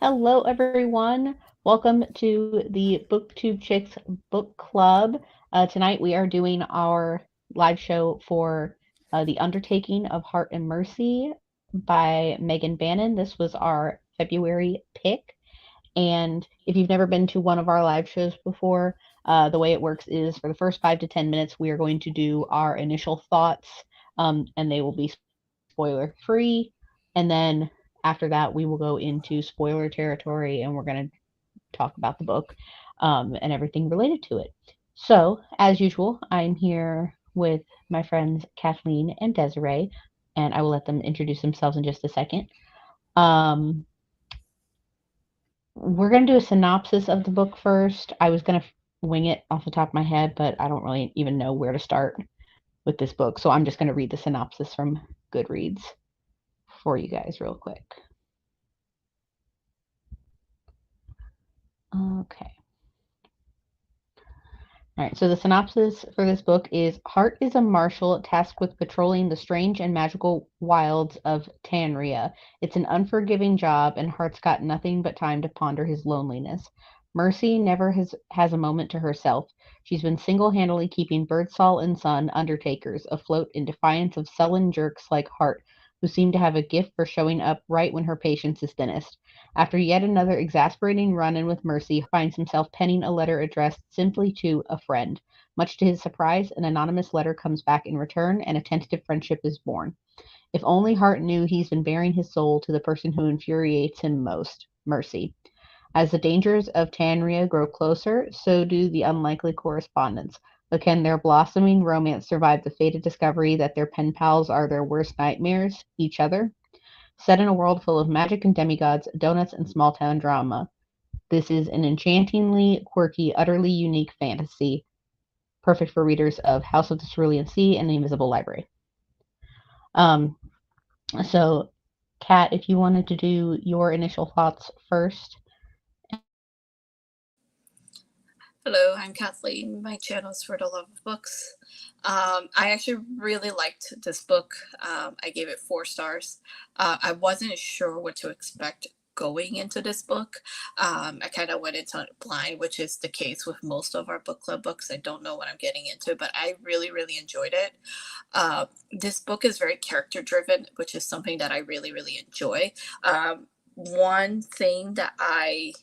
Hello, everyone. Welcome to the Booktube Chicks Book Club. Tonight we are doing our live show for The Undertaking of Hart and Mercy by Megan Bannen. This was our February pick. And if you've never been to one of our live shows before, the way it works is for the first 5 to 10 minutes, we are going to do our initial thoughts, and they will be spoiler free. And then after that, we will go into spoiler territory and we're going to talk about the book and everything related to it. So, as usual, I'm here with my friends Kathleen and Desiree, and I will let them introduce themselves in just a second. We're going to do a synopsis of the book first. I was going to wing it off the top of my head, but I don't really even know where to start with this book. So I'm just going to read the synopsis from Goodreads for you guys real quick. Okay. All right, so the synopsis for this book is Hart is a marshal tasked with patrolling the strange and magical wilds of Tanria. It's an unforgiving job, and Hart's got nothing but time to ponder his loneliness. Mercy never has a moment to herself. She's been single-handedly keeping Birdsall and Son, undertakers, afloat in defiance of sullen jerks like Hart, who seem to have a gift for showing up right when her patience is thinnest. After yet another exasperating run-in with Mercy, Hart finds himself penning a letter addressed simply to a friend. Much to his surprise, an anonymous letter comes back in return, and a tentative friendship is born. If only Hart knew he's been baring his soul to the person who infuriates him most, Mercy. As the dangers of Tanria grow closer, so do the unlikely correspondence. But can their blossoming romance survive the fated discovery that their pen pals are their worst nightmares, each other? Set in a world full of magic and demigods, donuts, and small town drama, this is an enchantingly quirky, utterly unique fantasy, perfect for readers of House of the Cerulean Sea and The Invisible Library. Um, so, Kat, if you wanted to do your initial thoughts first. Hello, I'm Kathleen. My channel is For the Love of Books. I actually really liked this book. I gave it 4 stars. I wasn't sure what to expect going into this book. I kind of went into it blind, which is the case with most of our book club books. I don't know what I'm getting into, but I really, really enjoyed it. This book is very character driven, which is something that I really, really enjoy. One thing that I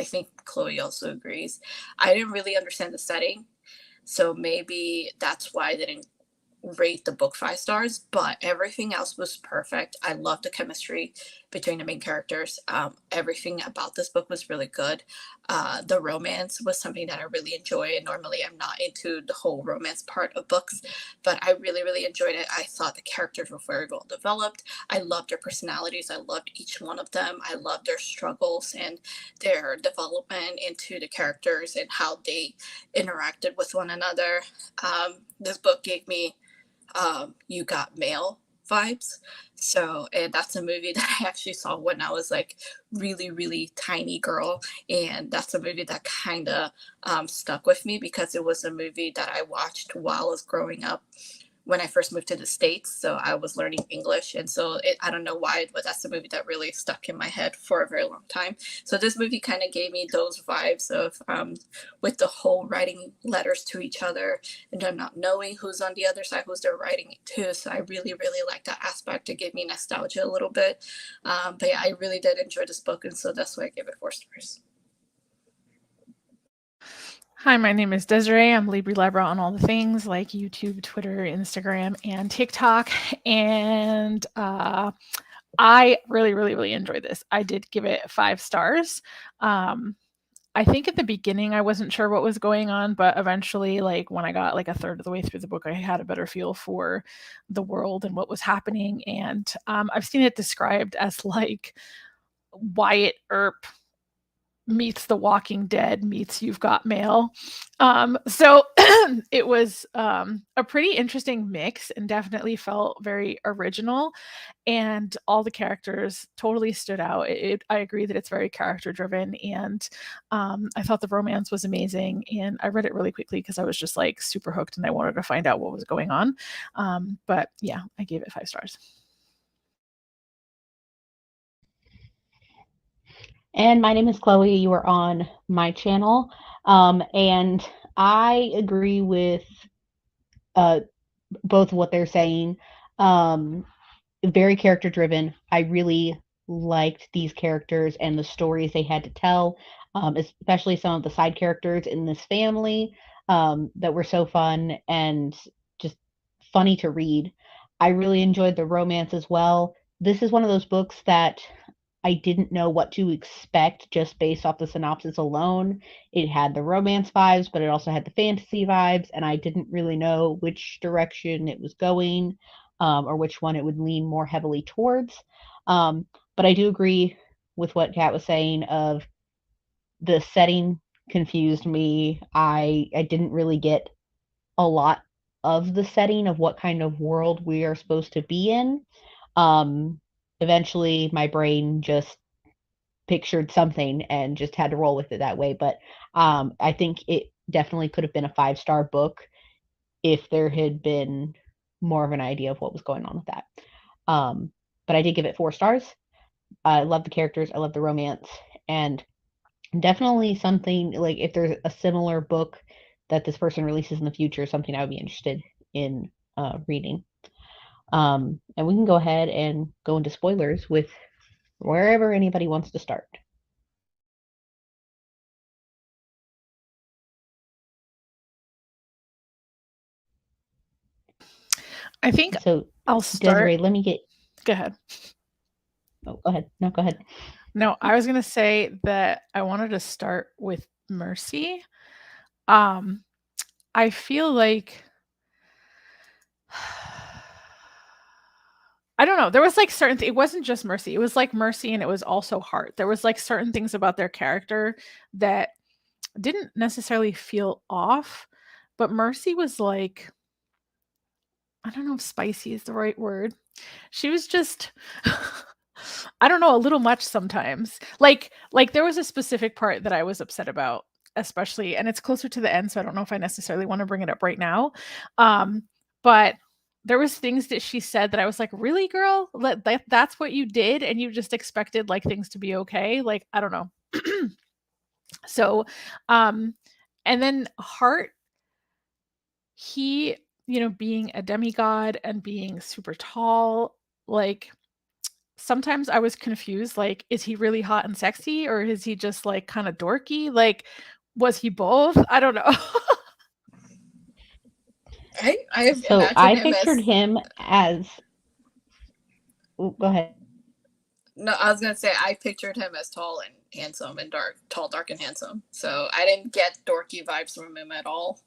think Chloe also agrees. I didn't really understand the setting, so maybe that's why I didn't rate the book 5 stars, but everything else was perfect. I love the chemistry between the main characters. Everything about this book was really good. The romance was something that I really enjoy, and normally I'm not into the whole romance part of books, but I really, really enjoyed it. I thought the characters were very well developed. I loved their personalities. I loved each one of them. I loved their struggles and their development into the characters and how they interacted with one another. This book gave me You Got Mail vibes. So, and that's a movie that I actually saw when I was like really, really tiny girl. And that's a movie that kind of stuck with me because it was a movie that I watched while I was growing up when I first moved to the States. So I was learning English. And so I don't know why, but that's a movie that really stuck in my head for a very long time. So this movie kind of gave me those vibes of with the whole writing letters to each other and then not knowing who's on the other side, who's they're writing it to. So I really, really like that aspect. It gave me nostalgia a little bit. But yeah, I really did enjoy this book. And so that's why I gave it 4 stars. Hi, my name is Desiree. I'm Libri Libra on all the things like YouTube, Twitter, Instagram, and TikTok. And I really, really, really enjoyed this. I did give it 5 stars. I think at the beginning I wasn't sure what was going on, but eventually, like when I got like a third of the way through the book, I had a better feel for the world and what was happening. And I've seen it described as like Wyatt Earp meets The Walking Dead meets You've Got Mail. So it was a pretty interesting mix and definitely felt very original. And all the characters totally stood out. I agree that it's very character driven. And I thought the romance was amazing. And I read it really quickly because I was just like super hooked and I wanted to find out what was going on. But yeah, I gave it 5 stars. And my name is Chloe. You are on my channel. And I agree with uh, both what they're saying. Um, Very character driven. I really liked these characters and the stories they had to tell, especially some of the side characters in this family that were so fun and just funny to read. I really enjoyed the romance as well. This is one of those books that I didn't know what to expect just based off the synopsis alone. It had the romance vibes, but it also had the fantasy vibes, and I didn't really know which direction it was going, or which one it would lean more heavily towards. But I do agree with what Kat was saying of the setting confused me. I didn't really get a lot of the setting of what kind of world we are supposed to be in. Um, Eventually, my brain just pictured something and just had to roll with it that way. But I think it definitely could have been a 5-star book if there had been more of an idea of what was going on with that. But I did give it 4 stars. I love the characters, I love the romance, and definitely something like if there's a similar book that this person releases in the future, something I would be interested in reading. And we can go ahead and go into spoilers with wherever anybody wants to start. I think So, I'll start. Desiree, let me get. Go ahead. Oh, go ahead. No, go ahead. No, I was gonna say that I wanted to start with Mercy. Um, I feel like I don't know. There was like certain it wasn't just Mercy. It was like Mercy and it was also Hart. There was like certain things about their character that didn't necessarily feel off, but Mercy was like I don't know if spicy is the right word. She was just I don't know, a little much sometimes. Like there was a specific part that I was upset about, especially and it's closer to the end, so I don't know if I necessarily want to bring it up right now. But there was things that she said that I was like, "Really, girl? That's what you did and you just expected like things to be okay?" Like, I don't know. So, um and then Hart, he, being a demigod and being super tall, like sometimes I was confused, like, is he really hot and sexy or is he just like kind of dorky? Like, was he both? I don't know. I So imagine I him pictured as him as. Ooh, go ahead. no, I was gonna say I pictured him as tall and handsome and dark, tall, dark and handsome. So I didn't get dorky vibes from him at all.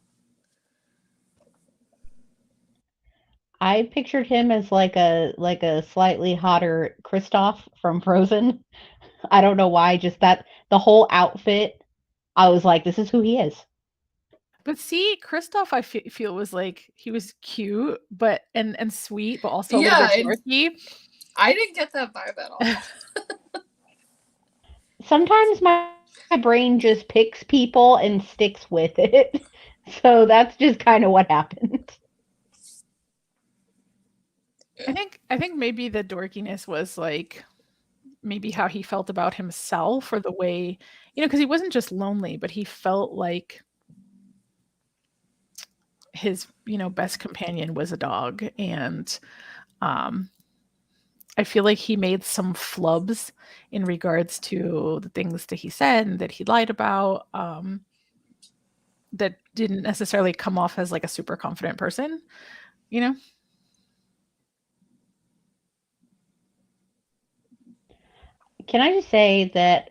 I pictured him as like a slightly hotter Kristoff from Frozen. I don't know why, just that the whole outfit. I was like, this is who he is. But see, Kristoff, I feel was like he was cute, but and sweet, but also a little Yeah, bit and dorky. I didn't get that vibe at all. Sometimes my brain just picks people and sticks with it. So that's just kind of what happened. I think maybe the dorkiness was like maybe how he felt about himself or the way, because he wasn't just lonely, but he felt like his, best companion was a dog. And um, I feel like he made some flubs in regards to the things that he said and that he lied about, that didn't necessarily come off as like a super confident person, you know? Can I just say that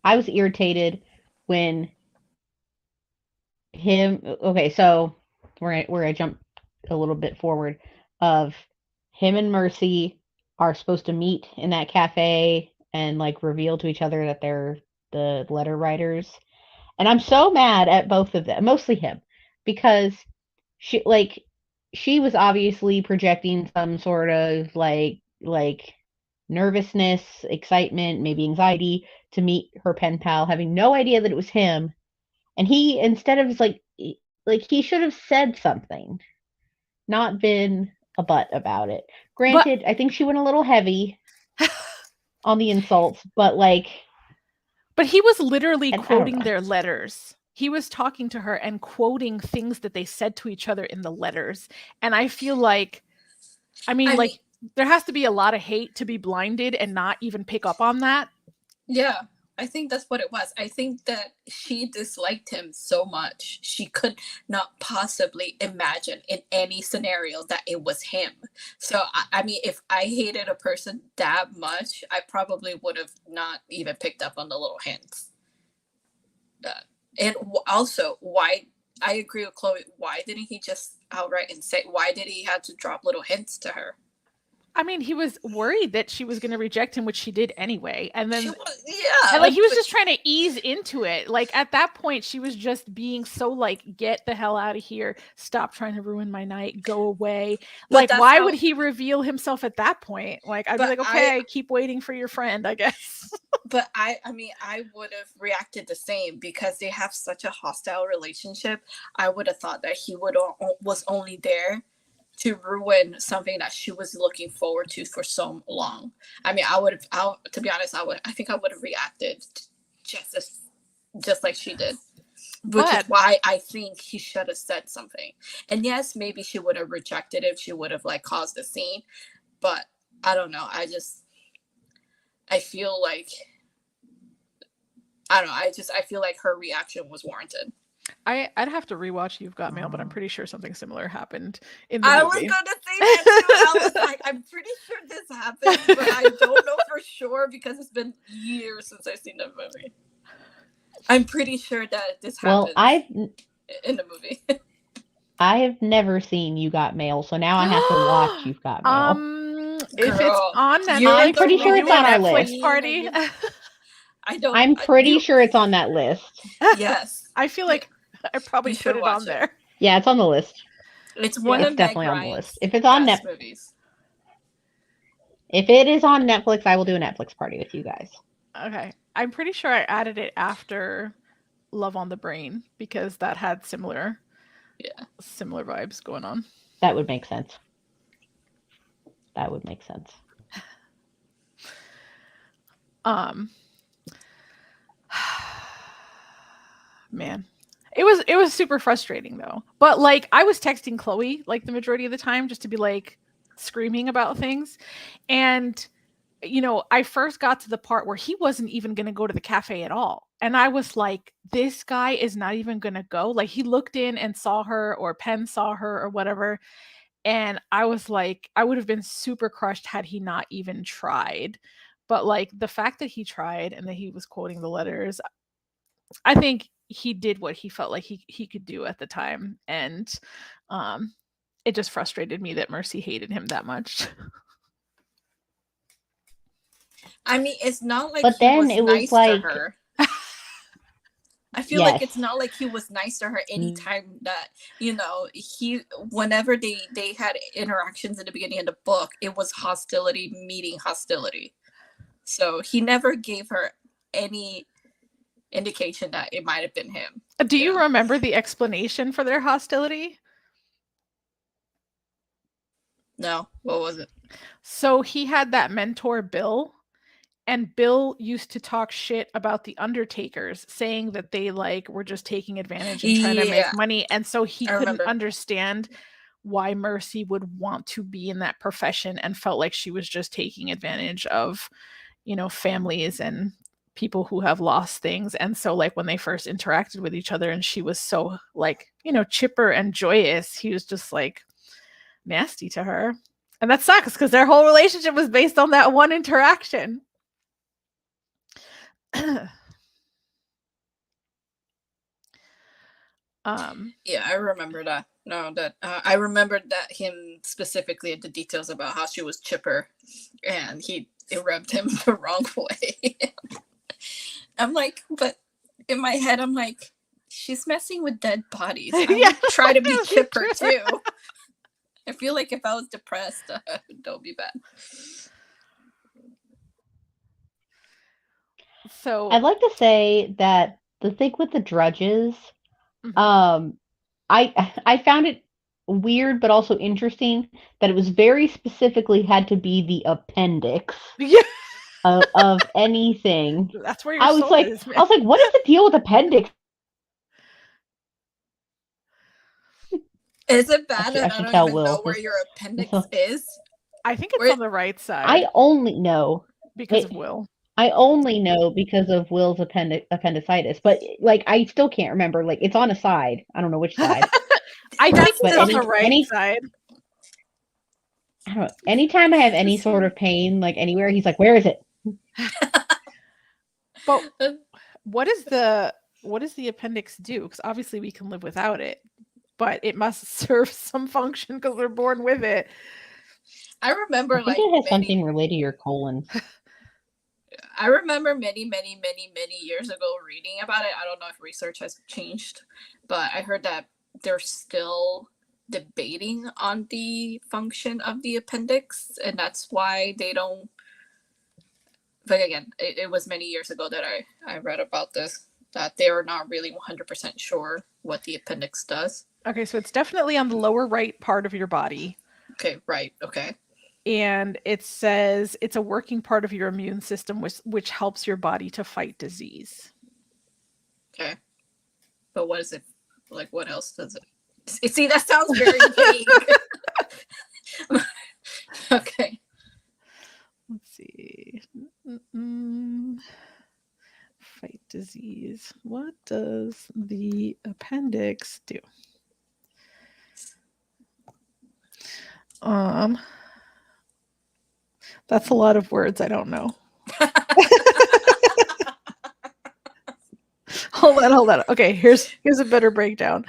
I was irritated when him. Okay, so where I jump a little bit forward of him and Mercy are supposed to meet in that cafe and like reveal to each other that they're the letter writers. And I'm so mad at both of them, mostly him, because she like she was obviously projecting some sort of like nervousness, excitement, maybe anxiety to meet her pen pal, having no idea that it was him. And he instead of like he should have said something, not been a butt about it. But Granted, I think she went a little heavy on the insults, but like But he was literally And quoting their letters. He was talking to her and quoting things that they said to each other in the letters. And I feel like, I mean, there has to be a lot of hate to be blinded and not even pick up on that. Yeah, I think that's what it was. I think that she disliked him so much. She could not possibly imagine in any scenario that it was him. So, I mean, if I hated a person that much, I probably would have not even picked up on the little hints. And also, why, I agree with Chloe, why didn't he just outright and say, why did he have to drop little hints to her? I mean, he was worried that she was going to reject him, which she did anyway. And then, yeah. And like, he was just trying to ease into it. Like, at that point, she was just being so like, get the hell out of here. Stop trying to ruin my night. Go away. Like, why would he reveal himself at that point? Like, I'd be like, okay, keep waiting for your friend, I guess. But I mean, I would have reacted the same because they have such a hostile relationship. I would have thought that he was only there to ruin something that she was looking forward to for so long. I mean, to be honest, I think I would have reacted just like she did, which is why I think he should have said something. And yes, maybe she would have rejected if she would have like caused a scene, but I don't know. I feel like, I don't know. I feel like her reaction was warranted. I'd have to rewatch You've Got Mail, but I'm pretty sure something similar happened in the movie. I was going to say that too. I was like, I'm pretty sure this happened, but I don't know for sure because it's been years since I've seen the movie. I'm pretty sure that this happened in the movie. I have never seen You Got Mail, so now I have to watch You've Got Mail. If it's on Netflix, I'm pretty sure it's on our list. Party. I'm pretty sure it's on that list. Yes. I feel like I probably put it on there. Yeah, it's on the list. It's definitely on the list. If it's on Netflix, if it is on Netflix, I will do a Netflix party with you guys. Okay, I'm pretty sure I added it after Love on the Brain because that had similar vibes going on. That would make sense. Man, it was super frustrating though. But like, I was texting Chloe like the majority of the time just to be like screaming about things. And you know, I first got to the part where he wasn't even going to go to the cafe at all. And I was like, this guy is not even going to go. Like, he looked in and saw her, or Penn saw her or whatever. And I was like, I would have been super crushed had he not even tried. But like, the fact that he tried and that he was quoting the letters, I think he did what he felt like he could do at the time. And it just frustrated me that Mercy hated him that much. I mean, it's not like he was nice to her. I feel like it's not like he was nice to her anytime that, you know, whenever they had interactions in the beginning of the book, it was hostility meeting hostility. So he never gave her any indication that it might have been him. Do you remember the explanation for their hostility? No. What was it? So he had that mentor, Bill, and Bill used to talk shit about the Undertakers, saying that they like were just taking advantage and trying to make money. And so he couldn't understand why Mercy would want to be in that profession and felt like she was just taking advantage of, you know, families and people who have lost things. And so like when they first interacted with each other and she was so like, you know, chipper and joyous, he was just like nasty to her. And that sucks because their whole relationship was based on that one interaction. Yeah, I remember that. I remembered that him specifically, the details about how she was chipper and it rubbed him the wrong way. I'm like, but in my head, I'm like, she's messing with dead bodies. I would try to be chipper too. I feel like if I was depressed, don't be bad. So I'd like to say that the thing with the Drudges, I found it weird but also interesting that it was very specifically had to be the appendix. Yeah. of anything. That's where your I was soul like, is, man. I was like, what is the deal with appendix? Is it bad I that I should don't tell even Will. know where your appendix is? I think it's Where- on the right side I only know because of Will. I only know because of Will's appendicitis, but like I still can't remember. Like it's on a side. I don't know which side. I think But it's on the right side. I don't know. Anytime I have any sort of pain, like anywhere, he's like, "Where is it?" But what does the appendix do? Because obviously we can live without it, but it must serve some function because we're born with it. I remember I think it has something related to your colon. I remember many years ago reading about it. I don't know if research has changed, but I heard that they're still debating on the function of the appendix, and that's why they don't. But again, it was many years ago that I read about this, that they were not really 100% sure what the appendix does. Okay, so it's definitely on the lower right part of your body. Okay, right. Okay. And it says it's a working part of your immune system, which helps your body to fight disease. Okay. But what is it? Like, what else does it? See, that sounds very vague. Okay. Let's see. Fight disease. What does the appendix do? That's a lot of words. I don't know. Hold on. Okay, here's a better breakdown.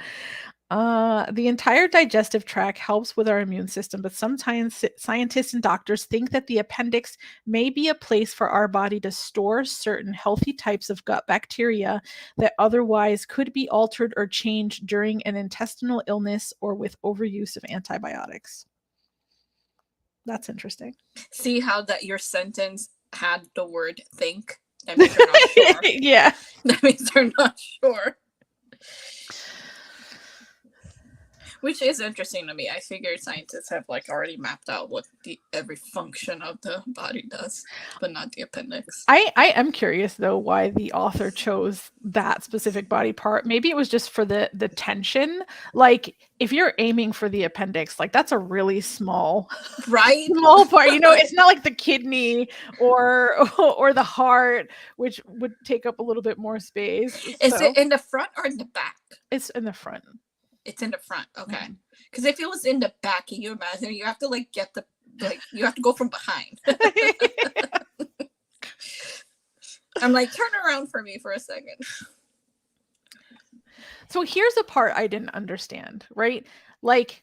The entire digestive tract helps with our immune system, but sometimes scientists and doctors think that the appendix may be a place for our body to store certain healthy types of gut bacteria that otherwise could be altered or changed during an intestinal illness or with overuse of antibiotics. That's interesting. See how that your sentence had the word think? That means they're not sure. Yeah. That means they're not sure. Which is interesting to me. I figured scientists have like already mapped out what every function of the body does, but not the appendix. I am curious though why the author chose that specific body part. Maybe it was just for the tension. Like if you're aiming for the appendix, like that's a really small, right? Small part. You know, it's not like the kidney or the heart, which would take up a little bit more space. Is it in the front or in the back? It's in the front. It's in the front. Okay. Because if it was in the back, can you imagine? You have to like you have to go from behind. I'm like, turn around for me for a second. So here's a part I didn't understand, right? Like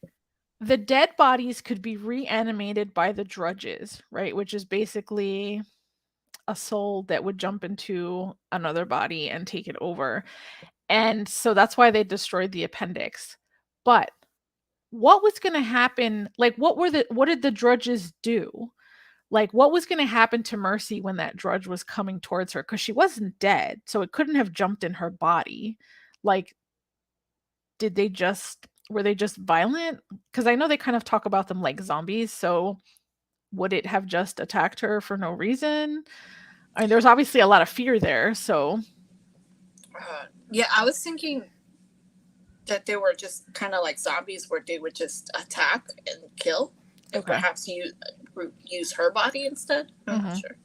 the dead bodies could be reanimated by the drudges, right? Which is basically a soul that would jump into another body and take it over. And so that's why they destroyed the appendix. But what was going to happen? Like, what did the drudges do? Like, what was going to happen to Mercy when that drudge was coming towards her? Because she wasn't dead, so it couldn't have jumped in her body. Like, were they just violent? Because I know they kind of talk about them like zombies. So would it have just attacked her for no reason? I mean, there's obviously a lot of fear there. So yeah, I was thinking that they were just kind of like zombies where they would just attack and kill and perhaps use her body instead. I'm not sure.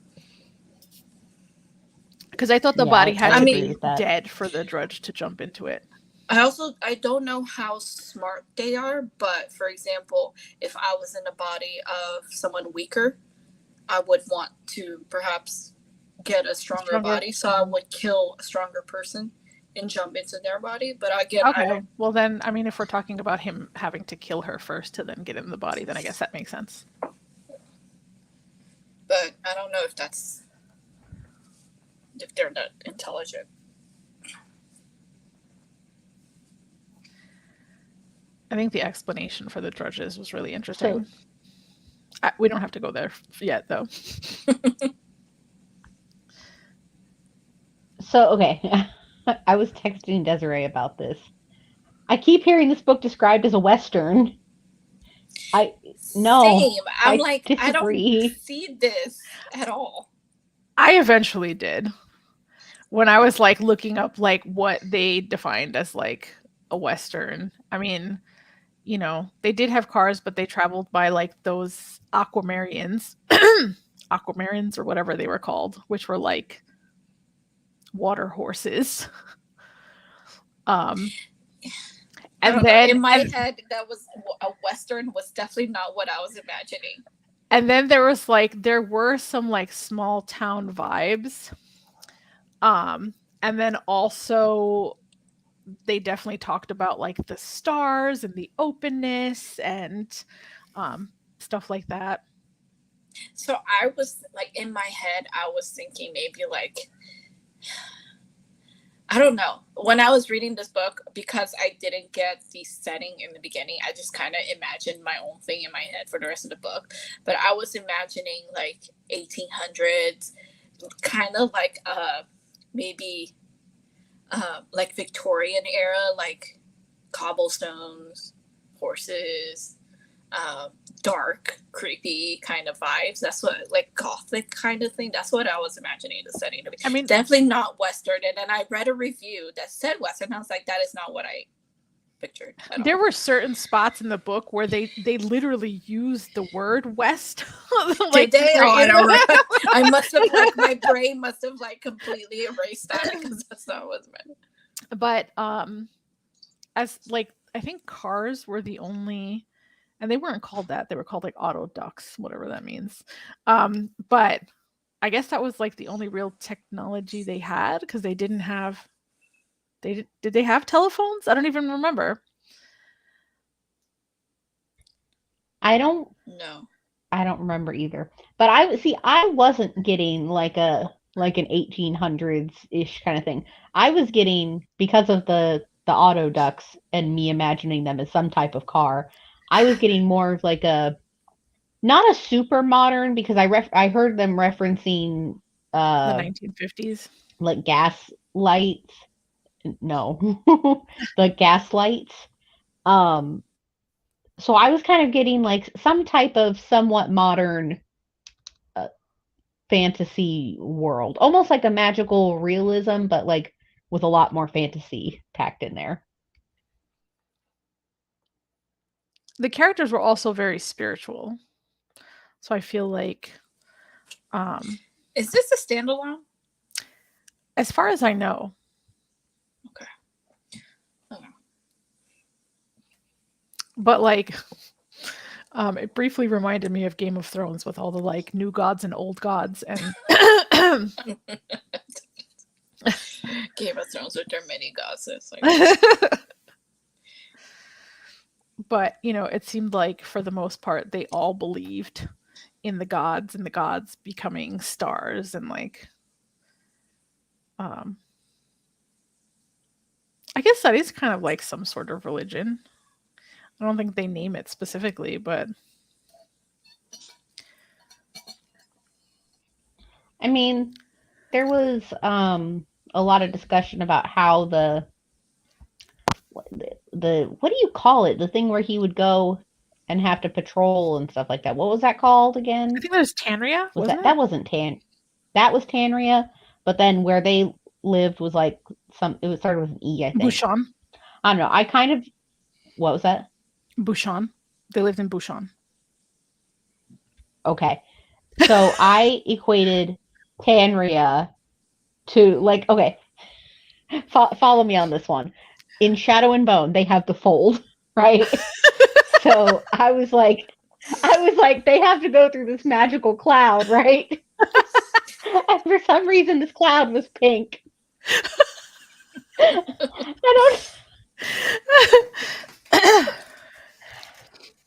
Because I thought the body had to be dead for the drudge to jump into it. I don't know how smart they are, but for example, if I was in the body of someone weaker, I would want to perhaps get a stronger body, so I would kill a stronger person and jump into their body. But again, well then, I mean, if we're talking about him having to kill her first to then get in the body, then I guess that makes sense. But I don't know if they're not intelligent. I think the explanation for the drudges was really interesting. We don't have to go there yet, though. So, okay. I was texting Desiree about this. I keep hearing this book described as a Western. Same. I'm like, disagree. I don't see this at all. I eventually did. When I was like looking up like what they defined as like a Western. I mean, you know, they did have cars, but they traveled by like those aquamarines, aquamarines or whatever they were called, which were like water horses. Um, I and don't know. then In my head, that was a Western was definitely not what I was imagining. and then there were some like small town vibes. And then also they definitely talked about like the stars and the openness and stuff like that. So I was like, in my head, I was thinking maybe like, I don't know. When I was reading this book, because I didn't get the setting in the beginning, I just kind of imagined my own thing in my head for the rest of the book. But I was imagining like 1800s, kind of like maybe like Victorian era, like cobblestones, horses, dark, creepy kind of vibes. That's what, like, gothic kind of thing. That's what I was imagining the setting to be. I mean, definitely not Western. And then I read a review that said Western. I was like, that is not what I pictured. There were certain spots in the book where they literally used the word West. Like, did they? Oh, I don't know. I must have, like, my brain must have like completely erased that because that's not what's meant. But as like, I think cars were the only, and they weren't called that. They were called like auto ducks, whatever that means. But I guess that was like the only real technology they had, because they didn't have. Did they have telephones? I don't even remember. I don't remember either. But I wasn't getting like an 1800s ish kind of thing. I was getting, because of the auto ducks and me imagining them as some type of car, I was getting more of like not a super modern, because I heard them referencing the 1950s, like gas lights. No, the gas lights. So I was kind of getting like some type of somewhat modern fantasy world, almost like a magical realism, but like with a lot more fantasy packed in there. The characters were also very spiritual, so I feel like is this a standalone? As far as I know. Okay. But like it briefly reminded me of Game of Thrones with all the like new gods and old gods and Game of Thrones with their many gods. Like... But you know, it seemed like for the most part they all believed in the gods and the gods becoming stars, and like I guess that is kind of like some sort of religion. I don't think they name it specifically, but I mean, there was a lot of discussion about how the what do you call it? The thing where he would go and have to patrol and stuff like that. What was that called again? I think that was Tanria. That wasn't That was Tanria, but then where they lived was like it was started with an E, I think. Bouchon. I don't know. I kind of, what was that? Bouchon. They lived in Bouchon. Okay. So I equated Tanria to like, okay, follow me on this one. In Shadow and Bone, they have the fold, right? So I was like, they have to go through this magical cloud, right? And for some reason, this cloud was pink.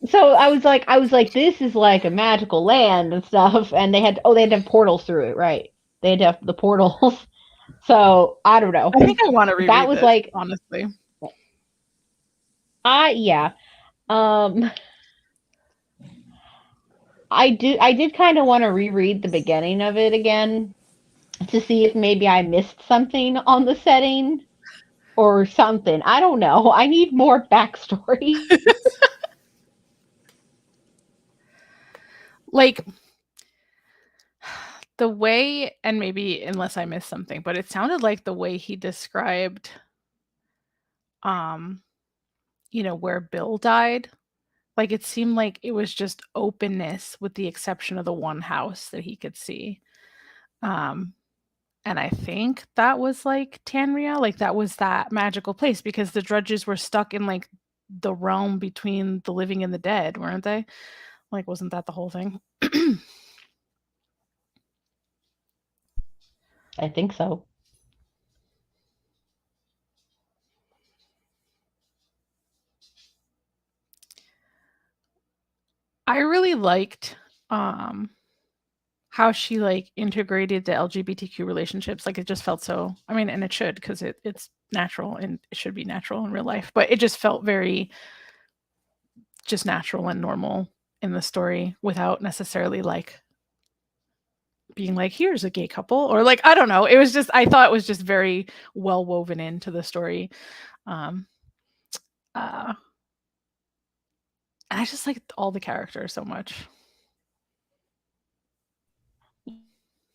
So I was like, this is like a magical land and stuff, and they had to have portals through it, right? They had to have the portals. So I don't know. I think I want to reread that was this, like, honestly. Yeah. I did kind of want to reread the beginning of it again to see if maybe I missed something on the setting or something. I don't know. I need more backstory. Like, The way, and maybe unless I missed something, but it sounded like the way he described, um, where Bill died, like, it seemed like it was just openness with the exception of the one house that he could see. Um, and I think that was, like, Tanria, like, that was that magical place because the Drudges were stuck in, like, the realm between the living and the dead, weren't they? Like, wasn't that the whole thing? I think so. I really liked, how she, like, integrated the LGBTQ relationships, like, it just felt so, I mean, and it should because it's natural and it should be natural in real life, but it just felt very just natural and normal in the story without necessarily, like, being like, "Here's a gay couple," or, like, I don't know, it was just I thought it was just very well woven into the story, um, uh, and I just liked all the characters so much.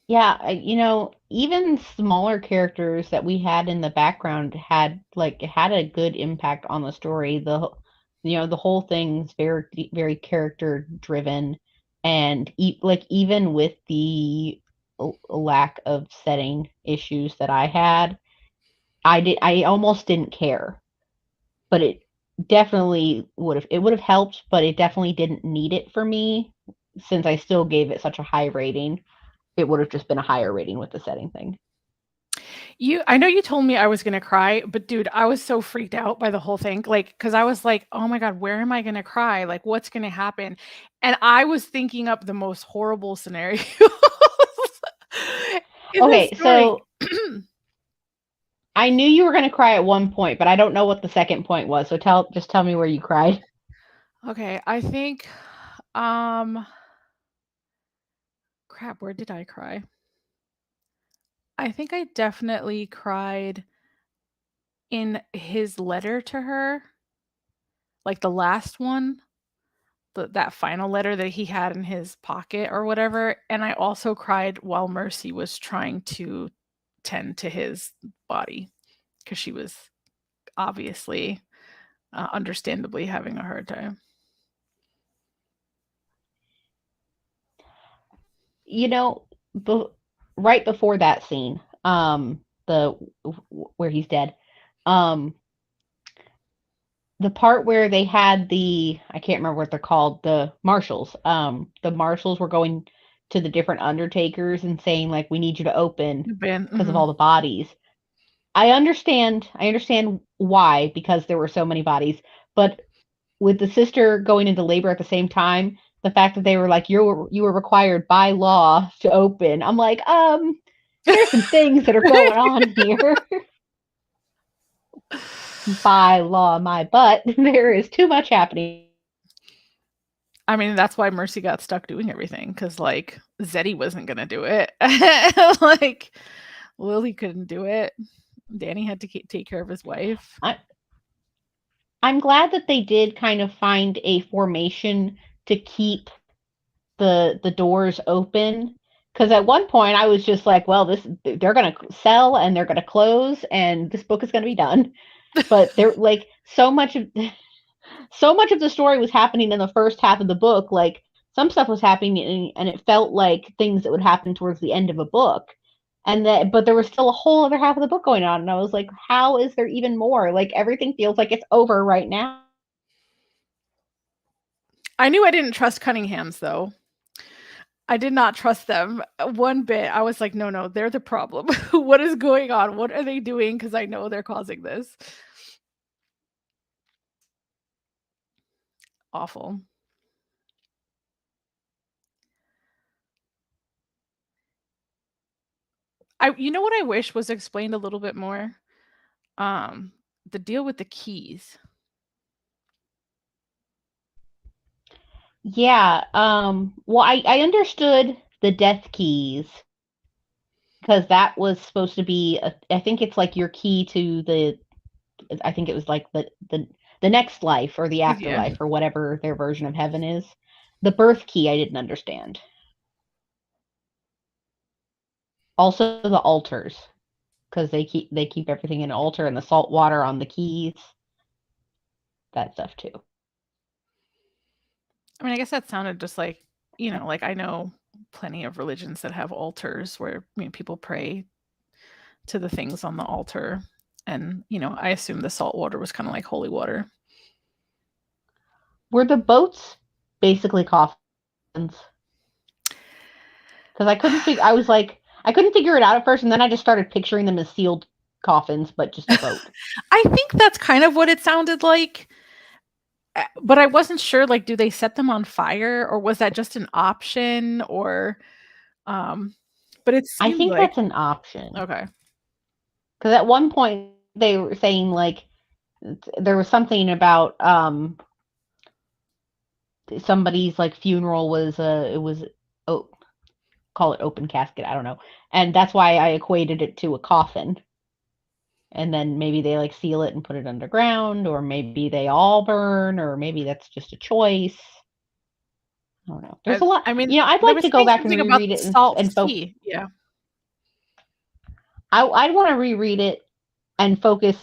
Yeah, even smaller characters that we had in the background had a good impact on the story. The whole thing's very very character driven, and even with the lack of setting issues that I had, I almost didn't care, but it would have helped, but it definitely didn't need it for me since I still gave it such a high rating. It would have just been a higher rating with the setting thing. I know you told me I was gonna cry, but dude, I was so freaked out by the whole thing, like, because I was like, "Oh my god, where am I gonna cry? Like, what's gonna happen?" And I was thinking up the most horrible scenarios in this Okay, story. so I knew you were going to cry at one point, but I don't know what the second point was. So just tell me where you cried. Okay, I think, um crap, where did I cry? I think I definitely cried in his letter to her, like the last one. That final letter that he had in his pocket or whatever, and I also cried while Mercy was trying to tend to his body because she was obviously, understandably having a hard time. You know, be- right before that scene, the where he's dead, um, the part where they had I can't remember what they're called, the marshals. The marshals were going to the different undertakers and saying like, "We need you to open Ben, because of all the bodies." I understand why, because there were so many bodies, but with the sister going into labor at the same time, the fact that they were like, you were required by law to open. I'm like, there's some things that are going on here. By law, my butt. There is too much happening. I mean, that's why Mercy got stuck doing everything because, like, Zeddy wasn't gonna do it. Like, Lily couldn't do it. Danny had to take care of his wife. I'm glad that they did kind of find a formation to keep the doors open, because at one point I was just like, well, they're going to sell and they're going to close and this book is going to be done. But there, like, so much of the story was happening in the first half of the book. Like, some stuff was happening and it felt like things that would happen towards the end of a book, but there was still a whole other half of the book going on, and I was like, how is there even more? Like, everything feels like it's over right now. I knew I didn't trust Cunningham's, though. I did not trust them one bit. I was like, "No, no, they're the problem. What is going on? What are they doing? Because I know they're causing this." Awful. You know what I wish was explained a little bit more? Um, the deal with the keys. Yeah. Well, I understood the death keys because that was supposed to be. I think it's like your key to the. I think it was like the next life or the Yeah. afterlife or whatever their version of heaven is. The birth key I didn't understand. Also the altars, because they keep everything in an altar, and the salt water on the keys. That stuff too. I mean, I guess that sounded just like, like I know plenty of religions that have altars where people pray to the things on the altar. And, I assume the salt water was kind of like holy water. Were the boats basically coffins? Because I couldn't figure. I couldn't figure it out at first, and then I just started picturing them as sealed coffins, but just a boat. I think that's kind of what it sounded like. But I wasn't sure, like, do they set them on fire, or was that just an option, or but it I seemed think like that's an option. okay. Because at one point they were saying like there was something about somebody's like funeral was call it open casket, I don't know, and that's why I equated it to a coffin. And then maybe they like seal it and put it underground, or maybe they all burn, or maybe that's just a choice. I don't know. There's a lot. I mean, I'd they like were to go saying back and something about reread the it salt and sea. Yeah. I'd want to reread it and focus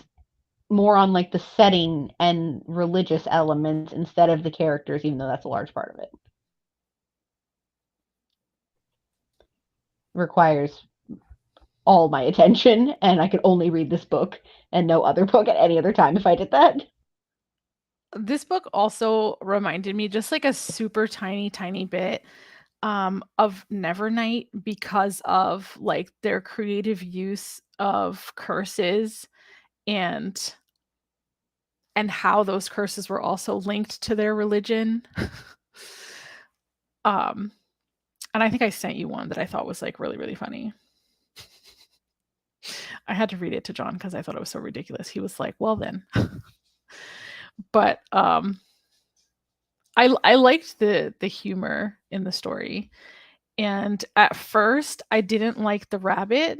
more on like the setting and religious elements instead of the characters, even though that's a large part of it. Requires all my attention, and I could only read this book and no other book at any other time if I did that. This book also reminded me just like a super tiny bit of Nevernight because of like their creative use of curses and how those curses were also linked to their religion. And I think I sent you one that I thought was like really, really funny. I had to read it to John because I thought it was so ridiculous. He was like, well then. But I liked the humor in the story. And at first I didn't like the rabbit,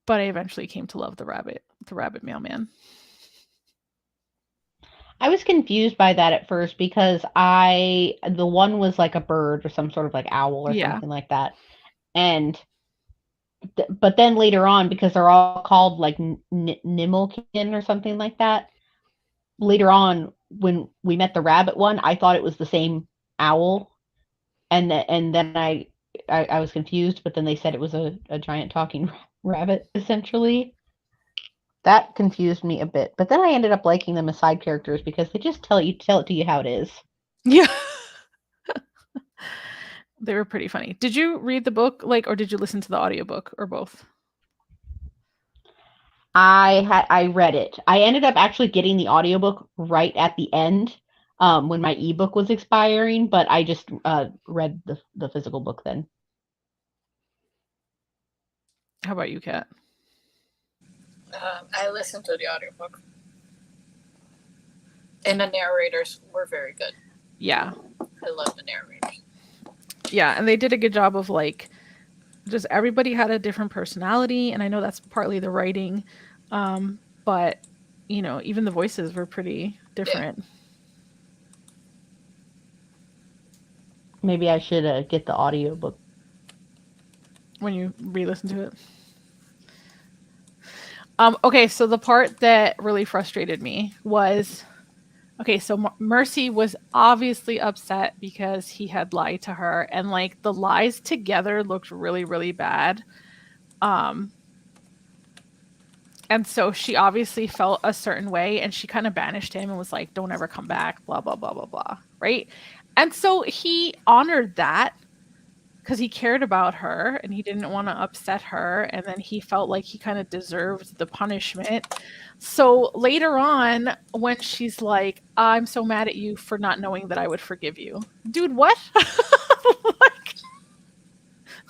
but I eventually came to love the rabbit mailman. I was confused by that at first because the one was like a bird or some sort of like owl or something like that. And but then later on, because they're all called like Nimmelkin or something like that, later on when we met the rabbit one, I thought it was the same owl, and then I was confused, but then they said it was a giant talking rabbit essentially. That confused me a bit, but then I ended up liking them as side characters because they just tell it to you how it is. Yeah. They were pretty funny. Did you read the book, like, or did you listen to the audiobook, or both? I read it. I ended up actually getting the audiobook right at the end, when my ebook was expiring, but I just read the physical book then. How about you, Kat? I listened to the audiobook. And the narrators were very good. Yeah. I love the narrators. Yeah, and they did a good job of like just everybody had a different personality, and I know that's partly the writing, but even the voices were pretty different. Yeah. Maybe I should get the audiobook when you re-listen to it. Okay, so the part that really frustrated me was, okay, so Mercy was obviously upset because he had lied to her, and like the lies together looked really, really bad. And so she obviously felt a certain way, and she kind of banished him and was like, don't ever come back, blah, blah, blah, blah, blah, right? And so he honored that because he cared about her and he didn't want to upset her. And then he felt like he kind of deserved the punishment. So later on, when she's like, I'm so mad at you for not knowing that I would forgive you. Dude, what?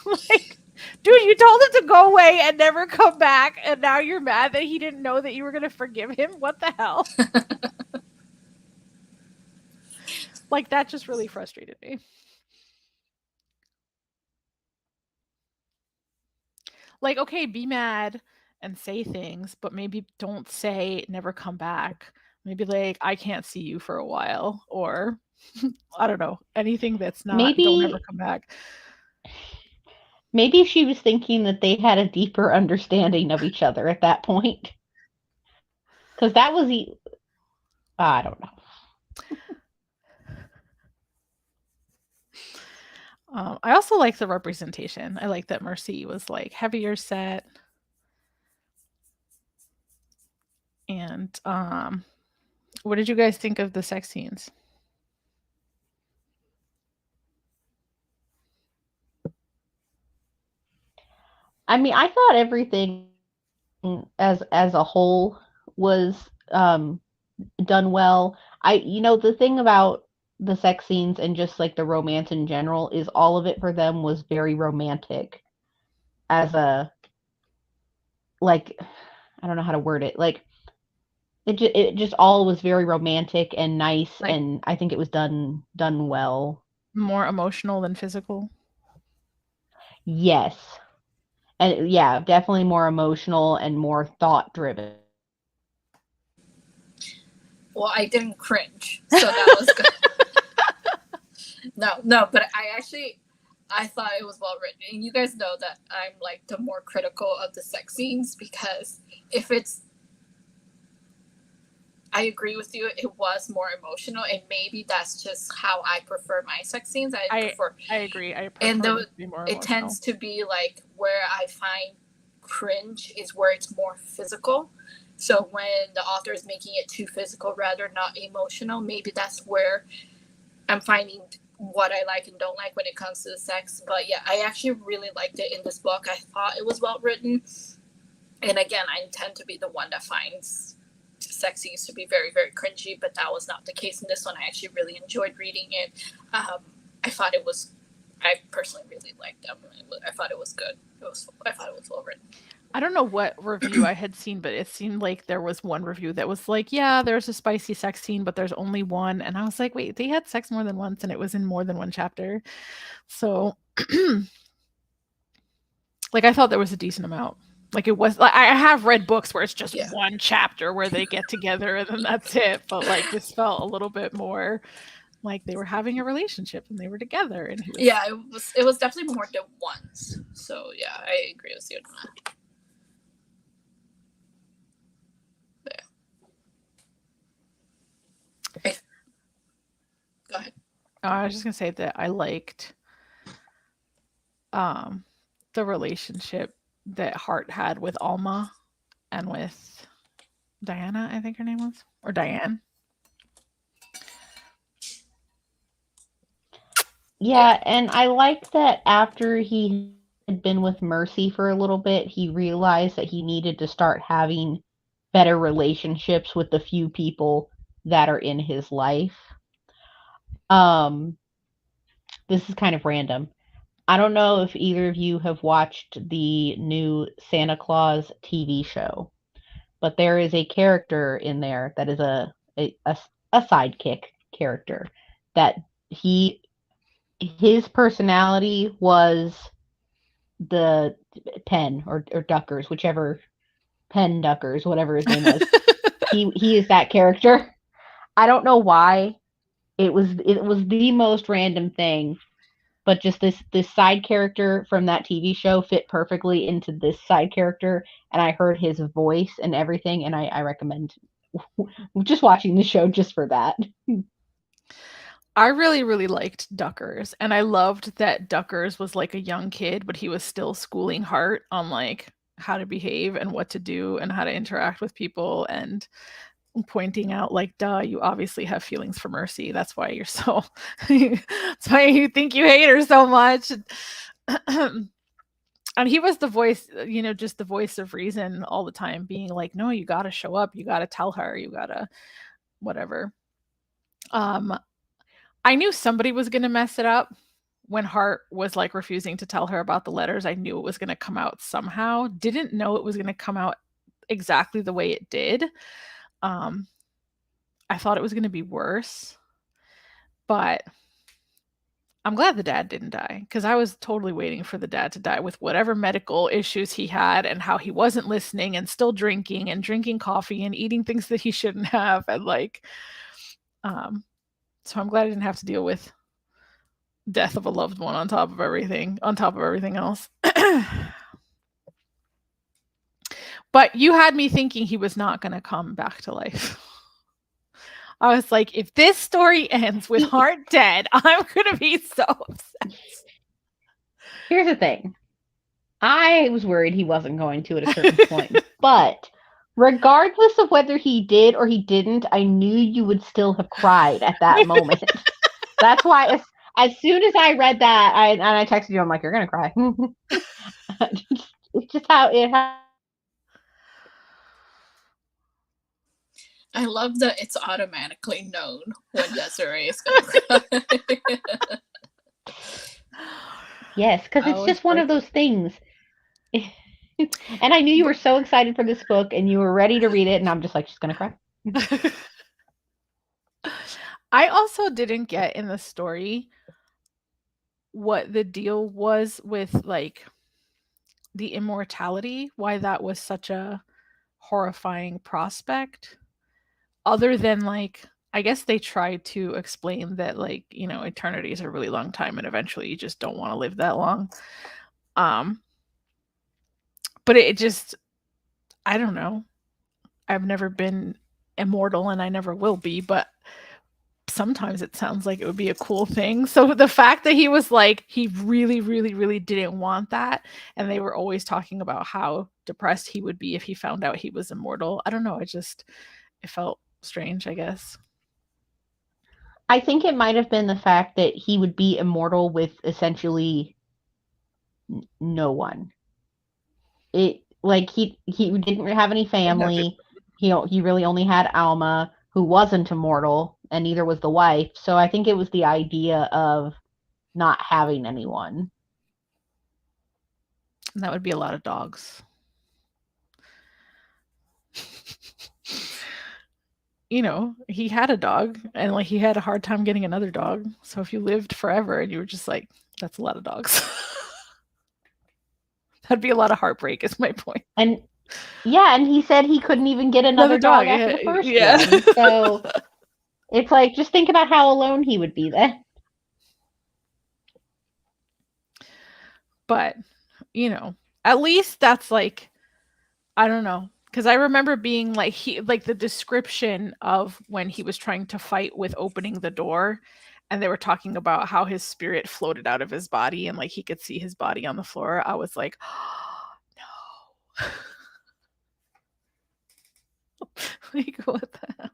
like, dude, you told him to go away and never come back, and now you're mad that he didn't know that you were going to forgive him? What the hell? Like, that just really frustrated me. Like, okay, be mad and say things, but maybe don't say never come back. Maybe like, I can't see you for a while, or I don't know, anything that's not don't ever come back. Maybe she was thinking that they had a deeper understanding of each other at that point. Because that was I don't know. I also like the representation. I like that Mercy was like heavier set. And what did you guys think of the sex scenes? I mean, I thought everything as a whole was done well. The thing about the sex scenes and just like the romance in general is all of it for them was very romantic as a like I don't know how to word it. Like it just all was very romantic and nice, Like and I think it was done well. more emotional than physical. Yes. And yeah, definitely more emotional and more thought driven. Well, I didn't cringe, so that was good. No, but I thought it was well written. And you guys know that I'm like the more critical of the sex scenes, because if it's, I agree with you, it was more emotional, and maybe that's just how I prefer my sex scenes. I agree. I prefer and them to be more emotional. It tends to be like where I find cringe is where it's more physical. So when the author is making it too physical rather not emotional, maybe that's where I'm finding what I like and don't like when it comes to the sex. But yeah, I actually really liked it in this book. I thought it was well written. And again, I tend to be the one that finds sex scenes to be very, very cringy, but that was not the case in this one. I actually really enjoyed reading it. I personally really liked them. I thought it was good. I thought it was well written. I don't know what review I had seen, but it seemed like there was one review that was like, yeah, there's a spicy sex scene, but there's only one. And I was like, wait, they had sex more than once and it was in more than one chapter. So, like, I thought there was a decent amount. Like, it was, like, I have read books where it's just one chapter where they get together and then that's it. But, like, this felt a little bit more like they were having a relationship and they were together. And yeah, it was definitely more than once. So, yeah, I agree with you on that. Go ahead. I was just gonna say that I liked the relationship that Hart had with Alma and with Diana, I think her name was, or Diane. Yeah, and I liked that after he had been with Mercy for a little bit, he realized that he needed to start having better relationships with the few people that are in his life. This is kind of random. I don't know if either of you have watched the new Santa Claus TV show, but there is a character in there that is a sidekick character that his personality was the Penn or Duckers, whichever Penn Duckers, whatever his name was. he is that character. I don't know why. It was the most random thing, but just this side character from that TV show fit perfectly into this side character, and I heard his voice and everything, and I recommend just watching the show just for that. I really, really liked Duckers, and I loved that Duckers was like a young kid, but he was still schooling Hart on like how to behave and what to do and how to interact with people, and pointing out like, duh, you obviously have feelings for Mercy. That's why you're so that's why you think you hate her so much. And he was the voice, just the voice of reason all the time, being like, no, you got to show up, you got to tell her, you got to whatever. I knew somebody was going to mess it up when Hart was like refusing to tell her about the letters. I knew it was going to come out somehow. Didn't know it was going to come out exactly the way it did. I thought it was going to be worse, but I'm glad the dad didn't die, because I was totally waiting for the dad to die with whatever medical issues he had and how he wasn't listening and still drinking coffee and eating things that he shouldn't have. And like, so I'm glad I didn't have to deal with death of a loved one on top of everything else. But you had me thinking he was not going to come back to life. I was like, if this story ends with Hart dead, I'm going to be so upset. Here's the thing. I was worried he wasn't going to at a certain point. But regardless of whether he did or he didn't, I knew you would still have cried at that moment. That's why as soon as I read that, I texted you, I'm like, you're going to cry. It's just how it happens. I love that it's automatically known when Desiree is going to cry. Yes, because it's just one of those things. And I knew you were so excited for this book and you were ready to read it, and I'm just like, she's going to cry. I also didn't get in the story what the deal was with, like, the immortality, why that was such a horrifying prospect, other than, like, I guess they tried to explain that, like, you know, eternity is a really long time and eventually you just don't want to live that long. But it just, I don't know. I've never been immortal and I never will be, but sometimes it sounds like it would be a cool thing. So the fact that he was like, he really, really, really didn't want that, and they were always talking about how depressed he would be if he found out he was immortal. I don't know. It felt strange, I guess. I think it might have been the fact that he would be immortal with essentially no one. It, like, he didn't have any family. He really only had Alma, who wasn't immortal, and neither was the wife. So I think it was the idea of not having anyone. And that would be a lot of dogs. You know, he had a dog, and like he had a hard time getting another dog. So if you lived forever and you were just like, that's a lot of dogs. That'd be a lot of heartbreak, is my point. And yeah, and he said he couldn't even get another dog after the first one. So it's like, just think about how alone he would be then. But, you know, at least that's like, I don't know. Because I remember being like, the description of when he was trying to fight with opening the door, and they were talking about how his spirit floated out of his body and like he could see his body on the floor. I was like, oh, no. Like, what the hell?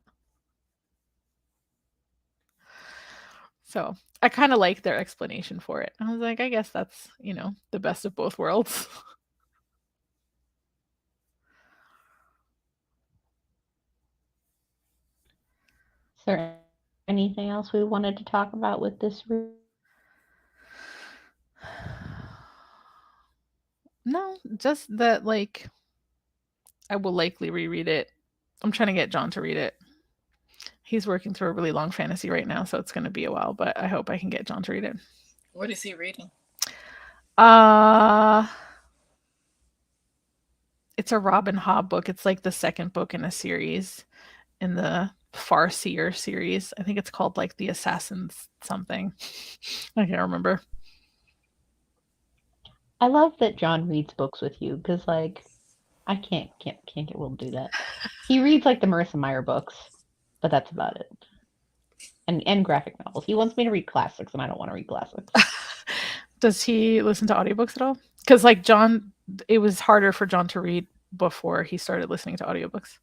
So I kind of like their explanation for it. I was like, I guess that's, you know, the best of both worlds. Is there anything else we wanted to talk about with this read? No, just that, like, I will likely reread it. I'm trying to get John to read it. He's working through a really long fantasy right now, so it's going to be a while, but I hope I can get John to read it. What is he reading? It's a Robin Hobb book. It's like the second book in a series in the Farseer series. I think it's called like The Assassins something. I can't remember. I love that John reads books with you, because like I can't get Will to do that. He reads like the Marissa Meyer books, but that's about it. And graphic novels. He wants me to read classics, and I don't want to read classics. Does he listen to audiobooks at all? Because like John, it was harder for John to read before he started listening to audiobooks.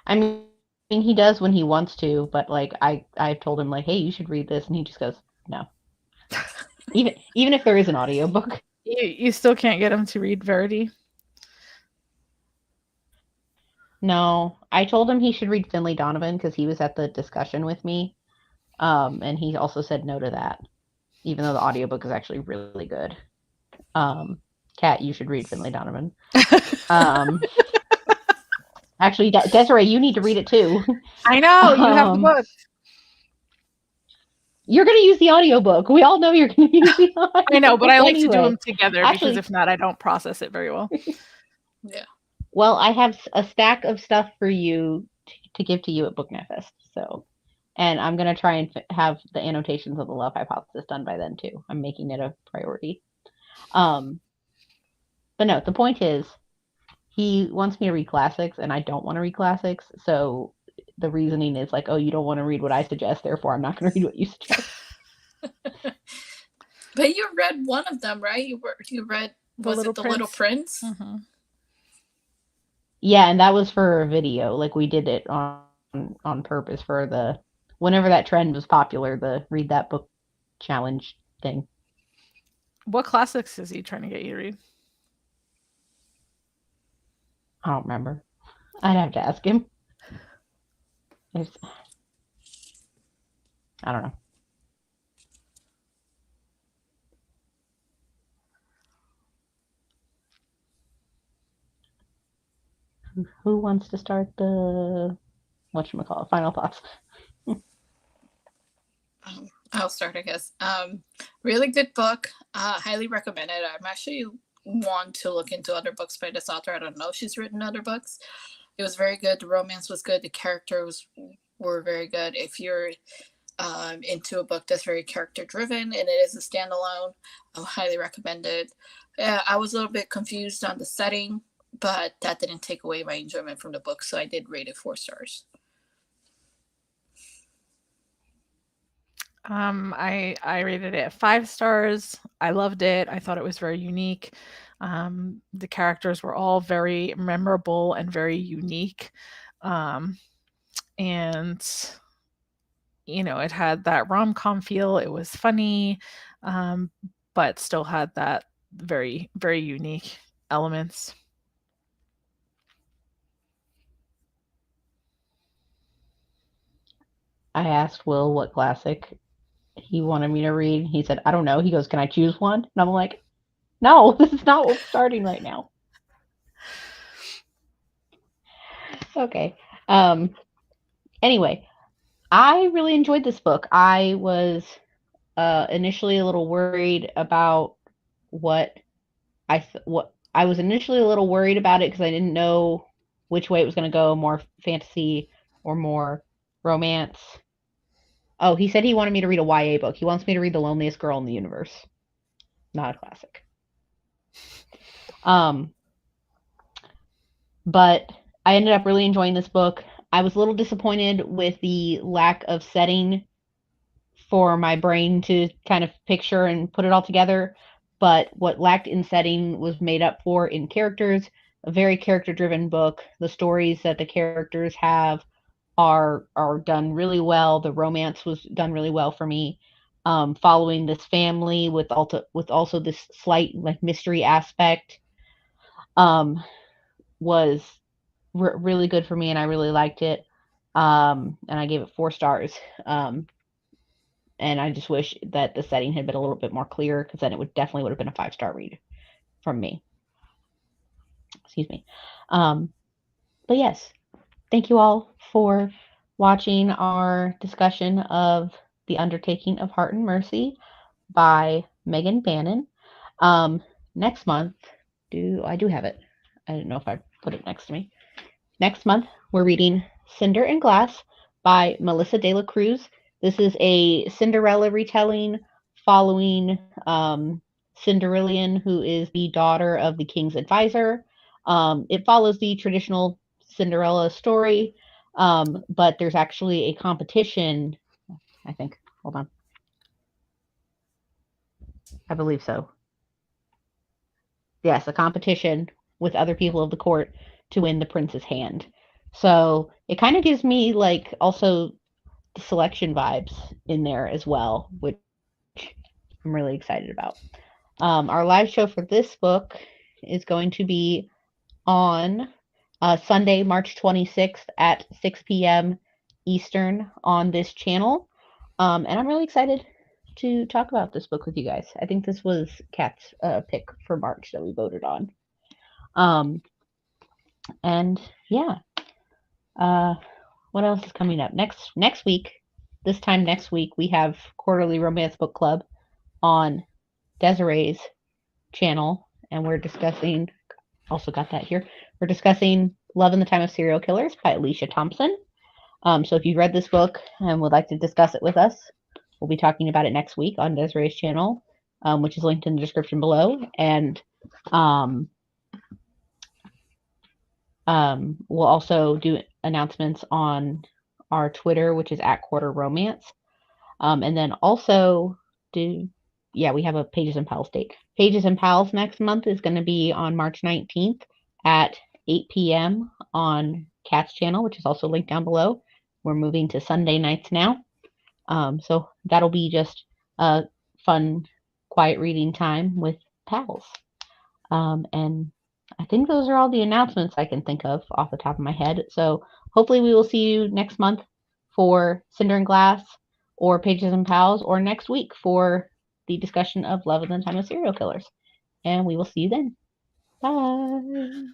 I mean, he does when he wants to, but like I've told him like, hey, you should read this, and he just goes, no. even if there is an audiobook. You still can't get him to read Verity? No, I told him he should read Finley Donovan because he was at the discussion with me, and he also said no to that, even though the audiobook is actually really good. Kat, you should read Finley Donovan. Actually, Desiree, you need to read it too. I know, you have the book. You're going to use the audiobook. We all know you're going to use the audiobook. I know, but I like to do them together because if not, I don't process it very well. Yeah. Well, I have a stack of stuff for you to give to you at Book Night Fest. So, and I'm going to try and have the annotations of the Love Hypothesis done by then too. I'm making it a priority. But no, the point is, he wants me to read classics, and I don't want to read classics. So the reasoning is like, oh, you don't want to read what I suggest, therefore I'm not going to read what you suggest. But you read one of them, right? You read The Little Prince? Mm-hmm. Yeah, and that was for a video. Like, we did it on purpose for the whenever that trend was popular, the read that book challenge thing. What classics is he trying to get you to read? I don't remember. I'd have to ask him. I don't know. Who wants to start the whatchamacallit, final thoughts? I'll start, I guess. Really good book. Highly recommend it. I'm actually want to look into other books by this author. I don't know if she's written other books. It was very good. The romance was good. The characters were very good. If you're into a book that's very character driven and it is a standalone, I'll highly recommend it. I was a little bit confused on the setting, but that didn't take away my enjoyment from the book, so I did rate it 4 stars. I rated it 5 stars. I loved it. I thought it was very unique. The characters were all very memorable and very unique. And it had that rom-com feel. It was funny, but still had that very, very unique elements. I asked Will what classic he wanted me to read. He said, I don't know. He goes, can I choose one? And I'm like, no, this is not what we're starting right now. Okay. Anyway, I really enjoyed this book. I was initially a little worried about what I was initially a little worried about it because I didn't know which way it was going to go, more fantasy or more romance. Oh, he said he wanted me to read a YA book. He wants me to read The Loneliest Girl in the Universe. Not a classic. But I ended up really enjoying this book. I was a little disappointed with the lack of setting for my brain to kind of picture and put it all together. But what lacked in setting was made up for in characters. A very character-driven book. The stories that the characters have are done really well. The romance was done really well for me. Following this family with also this slight like mystery aspect was really good for me, and I really liked it. And I gave it 4 stars. And I just wish that the setting had been a little bit more clear, because then it would have been a 5-star read from me. Excuse me. But yes, thank you all for watching our discussion of The Undertaking of Hart and Mercy by Megan Bannen. Next month, I do have it. I didn't know if I put it next to me. Next month, we're reading Cinder and Glass by Melissa De La Cruz. This is a Cinderella retelling following Cinderillion, who is the daughter of the king's advisor. It follows the traditional Cinderella story, but there's actually a competition, I think. Hold on. I believe so. Yes, a competition with other people of the court to win the prince's hand. So it kind of gives me like also the Selection vibes in there as well, which I'm really excited about. Our live show for this book is going to be on Sunday, March 26th at 6 p.m. Eastern on this channel. And I'm really excited to talk about this book with you guys. I think this was Kat's pick for March that we voted on. And yeah. What else is coming up? Next week, this time next week, we have Quarterly Romance Book Club on Desiree's channel, and we're discussing, also got that here, we're discussing Love in the Time of Serial Killers by Alicia Thompson. So if you've read this book and would like to discuss it with us, we'll be talking about it next week on Desiree's channel, which is linked in the description below. And We'll also do announcements on our Twitter, which is @quarterromance. And then also we have a Pages and Pals date. Pages and Pals next month is going to be on March 19th at 8 p.m. on Kat's channel, which is also linked down below. We're moving to Sunday nights now. So that'll be just a fun, quiet reading time with pals. And I think those are all the announcements I can think of off the top of my head. So hopefully we will see you next month for Cinder and Glass or Pages and Pals, or next week for the discussion of Love in the Time of Serial Killers. And we will see you then. Bye.